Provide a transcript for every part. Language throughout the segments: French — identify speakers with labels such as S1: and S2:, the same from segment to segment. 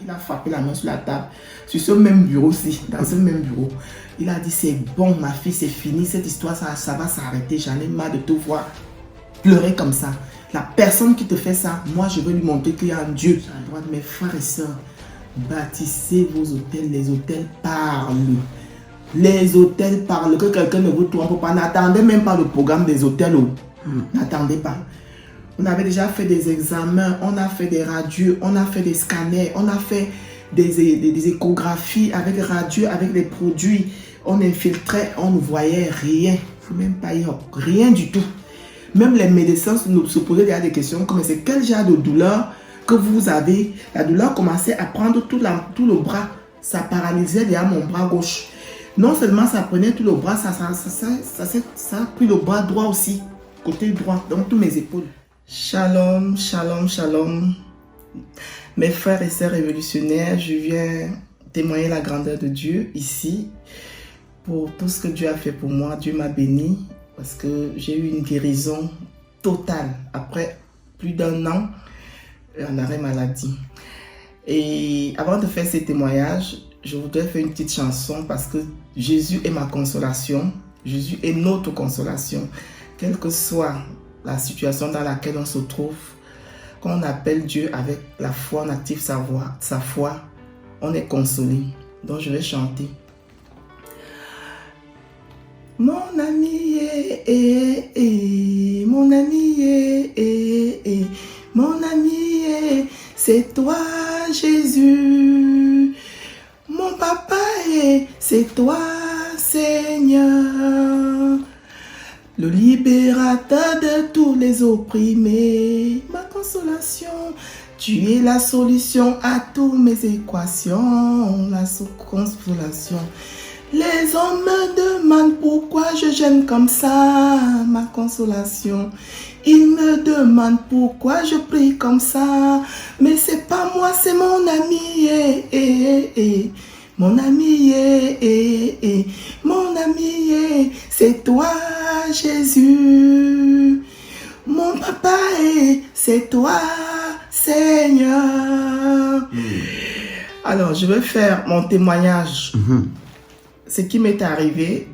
S1: Il a frappé la main sur la table. Sur ce même bureau-ci, dans ce même bureau. Il a dit, c'est bon, ma fille, c'est fini. Cette histoire, ça va s'arrêter. J'en ai marre de te voir pleurer comme ça. La personne qui te fait ça, moi, je vais lui montrer qu'il y a un Dieu. À droite, mes frères et sœurs, bâtissez vos hôtels. Les hôtels parlent. Les hôtels parlent. Que quelqu'un ne vous trompe pas. N'attendez même pas le programme des hôtels. N'attendez pas. On avait déjà fait des examens, on a fait des radios, on a fait des scanners, on a fait des échographies avec radio, avec des produits. On infiltrait, on ne voyait rien. Même pas rien du tout. Même les médecins se posaient déjà des questions comme c'est quel genre de douleur que vous avez. La douleur commençait à prendre tout le bras. Ça paralysait déjà mon bras gauche. Non seulement ça prenait tout le bras, ça a pris le bras droit aussi. Côté droit, donc tous mes épaules. Shalom, shalom, shalom. Mes frères et sœurs révolutionnaires, je viens témoigner la grandeur de Dieu ici. Pour tout ce que Dieu a fait pour moi, Dieu m'a béni parce que j'ai eu une guérison totale après plus d'1 an en arrêt maladie. Et avant de faire ces témoignages, je voudrais faire une petite chanson parce que Jésus est ma consolation. Jésus est notre consolation. Quelle que soit la situation dans laquelle on se trouve, quand on appelle Dieu avec la foi, on active sa foi, on est consolé. Donc je vais chanter. Mon ami, mon ami, mon ami, c'est toi Jésus. Mon papa, c'est toi Seigneur. Le libérateur de tous les opprimés, ma consolation, tu es la solution à toutes mes équations, la consolation. Les hommes me demandent pourquoi je gêne comme ça, ma consolation. Ils me demandent pourquoi je prie comme ça, mais c'est pas moi, c'est mon ami, Mon ami, mon ami, c'est toi Jésus. Mon papa, c'est toi Seigneur. Alors, je vais faire mon témoignage. Ce qui m'est arrivé,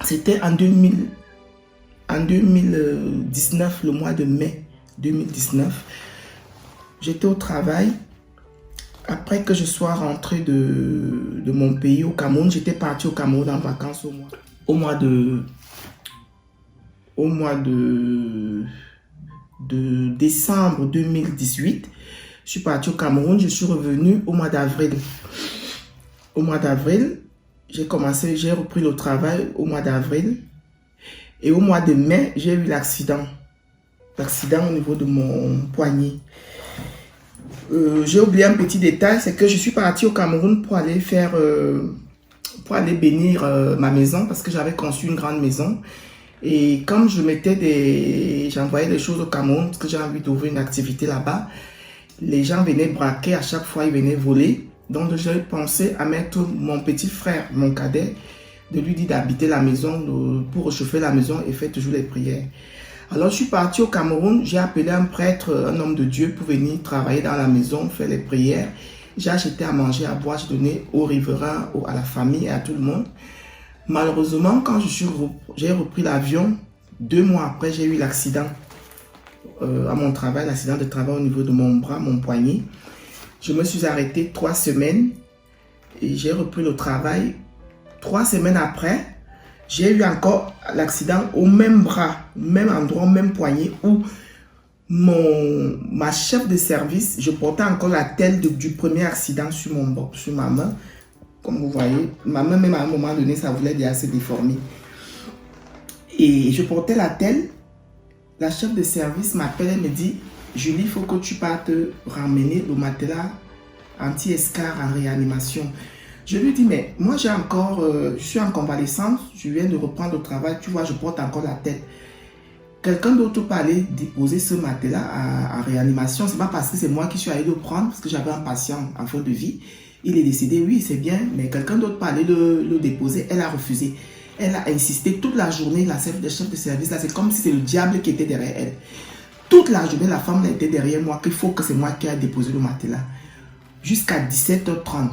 S1: c'était en 2019, le mois de mai 2019. J'étais au travail. Après que je sois rentré de mon pays au Cameroun, j'étais parti au Cameroun en vacances au mois de décembre 2018. Je suis parti au Cameroun, je suis revenu au mois d'avril. Au mois d'avril, j'ai repris le travail au mois d'avril. Et au mois de mai, j'ai eu l'accident. L'accident au niveau de mon poignet. J'ai oublié un petit détail, c'est que je suis partie au Cameroun pour aller bénir ma maison parce que j'avais conçu une grande maison. Et comme j'envoyais des choses au Cameroun parce que j'ai envie d'ouvrir une activité là-bas, les gens venaient braquer à chaque fois, ils venaient voler. Donc j'ai pensé à mettre mon petit frère, mon cadet, de lui dire d'habiter la maison pour réchauffer la maison et faire toujours les prières. Alors, je suis partie au Cameroun, j'ai appelé un prêtre, un homme de Dieu pour venir travailler dans la maison, faire les prières. J'ai acheté à manger, à boire, j'ai donné aux riverains, à la famille et à tout le monde. Malheureusement, quand j'ai repris l'avion, 2 mois après, j'ai eu l'accident à mon travail, l'accident de travail au niveau de mon bras, mon poignet. Je me suis arrêté 3 semaines et j'ai repris le travail. 3 semaines après, j'ai eu encore l'accident au même bras, même endroit, même poignet où ma chef de service, je portais encore la telle du premier accident sur ma main. Comme vous voyez, ma main même à un moment donné, ça voulait déjà se déformer. Et je portais la telle. La chef de service m'appelle et me dit, Julie, il faut que tu partes ramener le matelas anti-escar en réanimation. Je lui dis, mais moi je suis en convalescence, je viens de reprendre le travail, tu vois, je porte encore la tête. Quelqu'un d'autre peut aller déposer ce matelas en réanimation. C'est pas parce que c'est moi qui suis allé le prendre, parce que j'avais un patient en fin de vie. Il est décédé, oui, c'est bien, mais quelqu'un d'autre peut aller le déposer. Elle a refusé. Elle a insisté toute la journée, la chef de service, là, c'est comme si c'est le diable qui était derrière elle. Toute la journée, la femme était derrière moi, qu'il faut que c'est moi qui ai déposé le matelas. jusqu'à 17h30.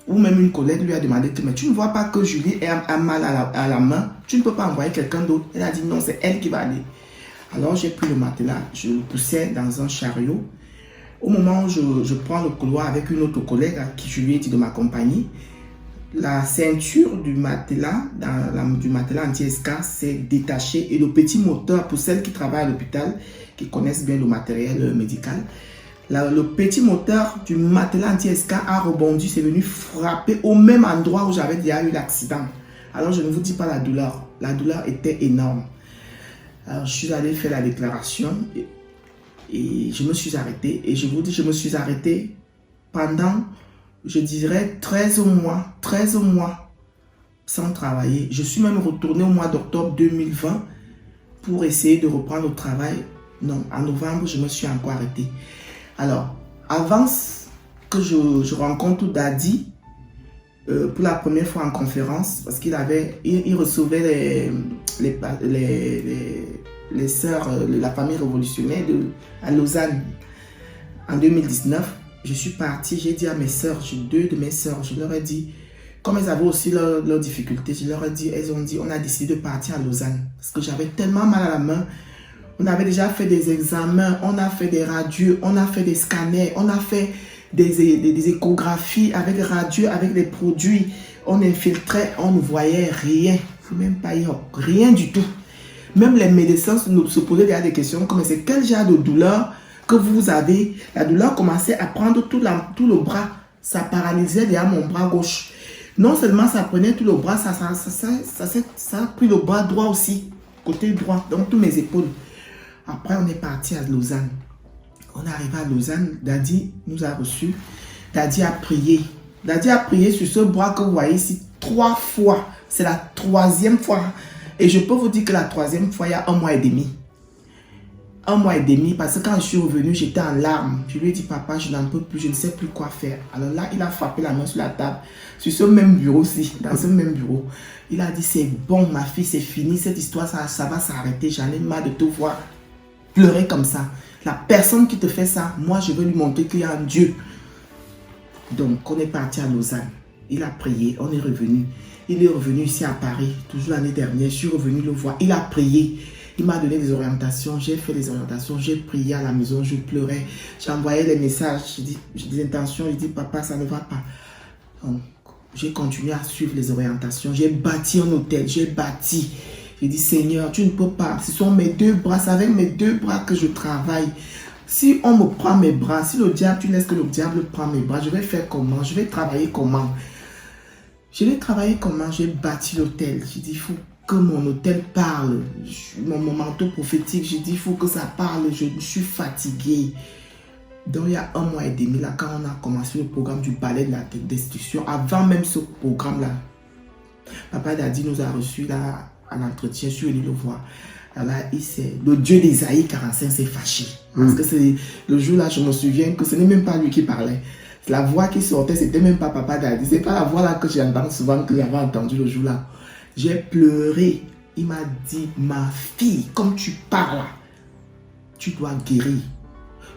S1: Ou même une collègue lui a demandé que mais tu ne vois pas que Julie a mal à la main, tu ne peux pas envoyer quelqu'un d'autre. Elle a dit non, c'est elle qui va aller. Alors j'ai pris le matelas, je le poussais dans un chariot. Au moment où je prends le couloir avec une autre collègue à qui je lui ai dit de m'accompagner, la ceinture du matelas, du matelas anti-escar s'est détachée et le petit moteur, pour celles qui travaillent à l'hôpital, qui connaissent bien le matériel médical, le petit moteur du matelas anti-escar a rebondi, c'est venu frapper au même endroit où j'avais déjà eu l'accident. Alors je ne vous dis pas la douleur était énorme. Alors je suis allé faire la déclaration et je me suis arrêté. Et je vous dis, je me suis arrêté pendant, je dirais, 13 mois sans travailler. Je suis même retourné au mois d'octobre 2020 pour essayer de reprendre le travail. Non, en novembre, je me suis encore arrêté. Alors, avant que je rencontre Daddy, pour la première fois en conférence, parce qu'il recevait les sœurs, la famille révolutionnaire à Lausanne en 2019. Je suis partie, j'ai dit à mes sœurs, j'ai 2 de mes sœurs, je leur ai dit, comme elles avaient aussi leurs difficultés, je leur ai dit, elles ont dit, on a décidé de partir à Lausanne. Parce que j'avais tellement mal à la main. On avait déjà fait des examens, on a fait des radios, on a fait des scanners, on a fait des échographies avec radio, avec des produits. On infiltrait, on ne voyait rien. Il ne faut même pas y avoir rien du tout. Même les médecins se posaient déjà des questions comme c'est quel genre de douleur que vous avez. La douleur commençait à prendre tout le bras. Ça paralysait déjà mon bras gauche. Non seulement ça prenait tout le bras, ça a pris le bras droit aussi, côté droit, donc tous mes épaules. Après, on est parti à Lausanne. On est arrivé à Lausanne, Daddy nous a reçus. Daddy a prié. Daddy a prié sur ce bras que vous voyez ici 3 fois. C'est la 3e fois. Et je peux vous dire que la 3e fois, il y a 1 mois et demi. 1 mois et demi, parce que quand je suis revenu, j'étais en larmes. Je lui ai dit, papa, je n'en peux plus, je ne sais plus quoi faire. Alors là, il a frappé la main sur la table, sur ce même bureau-ci, dans ce même bureau. Il a dit, c'est bon, ma fille, c'est fini, cette histoire, ça va s'arrêter. J'en ai marre de te voir pleurer comme ça. La personne qui te fait ça, moi, je vais lui montrer qu'il y a un Dieu. Donc, on est parti à Lausanne. Il a prié, on est revenu. Il est revenu ici à Paris, toujours l'année dernière. Je suis revenu le voir. Il a prié. Il m'a donné des orientations. J'ai fait des orientations. J'ai prié à la maison. Je pleurais. J'envoyais les messages. J'ai des intentions. Je dis, papa, ça ne va pas. Donc, j'ai continué à suivre les orientations. J'ai bâti un hôtel. J'ai bâti. J'ai dit, Seigneur, tu ne peux pas. Ce sont mes 2 bras. C'est avec mes 2 bras que je travaille. Si on me prend mes bras, si le diable, tu laisses que le diable prend mes bras, je vais faire comment? Je vais travailler comment? Je vais travailler comment? J'ai bâti l'hôtel. J'ai dit, il faut que mon hôtel parle. Mon manteau prophétique, j'ai dit, il faut que ça parle. Je suis fatiguée. Donc, il y a 1 mois et demi, là, quand on a commencé le programme du balai de la destruction, avant même ce programme-là, Papa Daddy nous a reçus là, à l'entretien, je suis venu le voir. Alors là, le Dieu d'Ésaïe 45 s'est fâché. Parce que c'est le jour-là, je me souviens que ce n'est même pas lui qui parlait. La voix qui sortait, c'était même pas Papa Daddy. C'est pas la voix là que j'entends souvent, que j'avais entendu le jour-là. J'ai pleuré. Il m'a dit, ma fille, comme tu parles, tu dois guérir.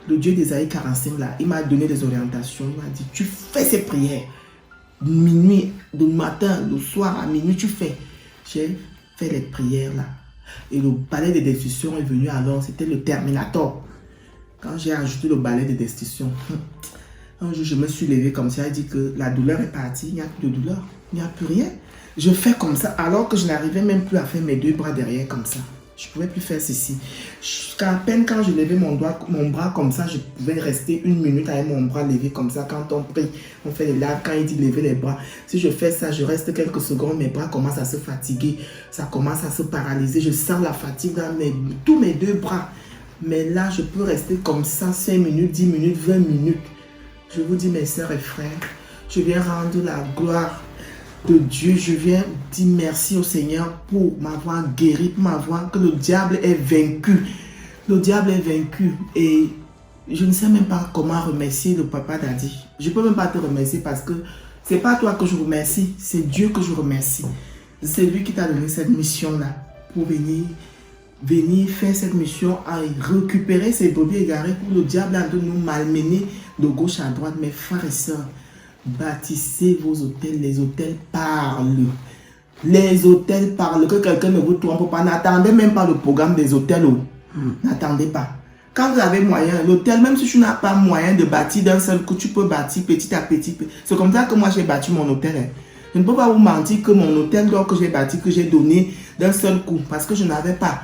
S1: Le Dieu d'Ésaïe 45 là, il m'a donné des orientations. Il m'a dit, tu fais ces prières. Minuit, le matin, le soir, à minuit, tu fais. J'ai fait les prières là. Et le balai de destruction est venu alors, c'était le Terminator. Quand j'ai ajouté le balai de destruction, un jour je me suis levé comme ça, il dit que la douleur est partie, il n'y a plus de douleur, il n'y a plus rien. Je fais comme ça alors que je n'arrivais même plus à faire mes 2 bras derrière comme ça. Je ne pouvais plus faire ceci. À peine quand je levais mon bras comme ça, je pouvais rester 1 minute avec mon bras levé comme ça. Quand on prie, on fait les laves, quand il dit lever les bras. Si je fais ça, je reste quelques secondes, mes bras commencent à se fatiguer. Ça commence à se paralyser. Je sens la fatigue dans tous mes 2 bras. Mais là, je peux rester comme ça 5 minutes, 10 minutes, 20 minutes. Je vous dis, mes sœurs et frères, je viens rendre la gloire de Dieu. Je viens dire merci au Seigneur pour m'avoir guéri, pour m'avoir que le diable est vaincu. Le diable est vaincu et je ne sais même pas comment remercier le Papa Daddy. Je ne peux même pas te remercier parce que ce n'est pas toi que je remercie, c'est Dieu que je remercie. C'est lui qui t'a donné cette mission-là pour venir faire cette mission à récupérer ces brebis égarés pour le diable de nous malmener, de gauche à droite. Mes frères et sœurs, bâtissez vos hôtels. Les hôtels parlent. Les hôtels parlent. Que quelqu'un ne vous trompe pas. N'attendez même pas le programme des hôtels. N'attendez pas. Quand vous avez moyen, l'hôtel, même si tu n'as pas moyen de bâtir d'un seul coup, tu peux bâtir petit à petit. C'est comme ça que moi j'ai bâti mon hôtel. Je ne peux pas vous mentir que mon hôtel que j'ai bâti, que j'ai donné d'un seul coup, parce que je n'avais pas.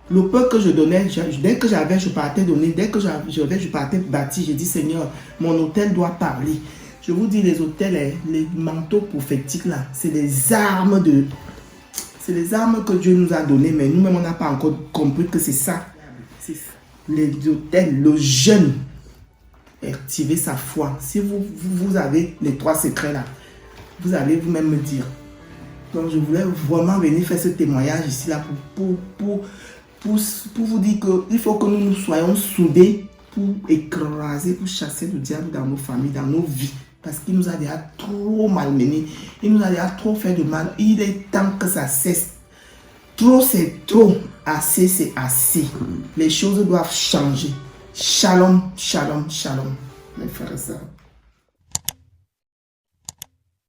S1: Le peu que je donnais, dès que j'avais, je partais donner. Dès que j'avais, je partais bâtir. J'ai dit, Seigneur, mon hôtel doit parler. Je vous dis, les hôtels, les manteaux prophétiques là, c'est les armes de... C'est les armes que Dieu nous a données, mais nous-mêmes, on n'a pas encore compris que c'est ça. C'est ça. Les hôtels, le jeûne, activez sa foi. Si vous avez les 3 secrets là, vous allez vous-même me dire. Donc je voulais vraiment venir faire ce témoignage ici là pour vous dire qu'il faut que nous soyons soudés pour écraser, pour chasser le diable dans nos familles, dans nos vies. Parce qu'il nous a déjà trop malmenés, il nous a déjà trop fait de mal. Il est temps que ça cesse. Trop c'est trop, assez c'est assez. Les choses doivent changer. Shalom, shalom, shalom, mes frères et sœurs.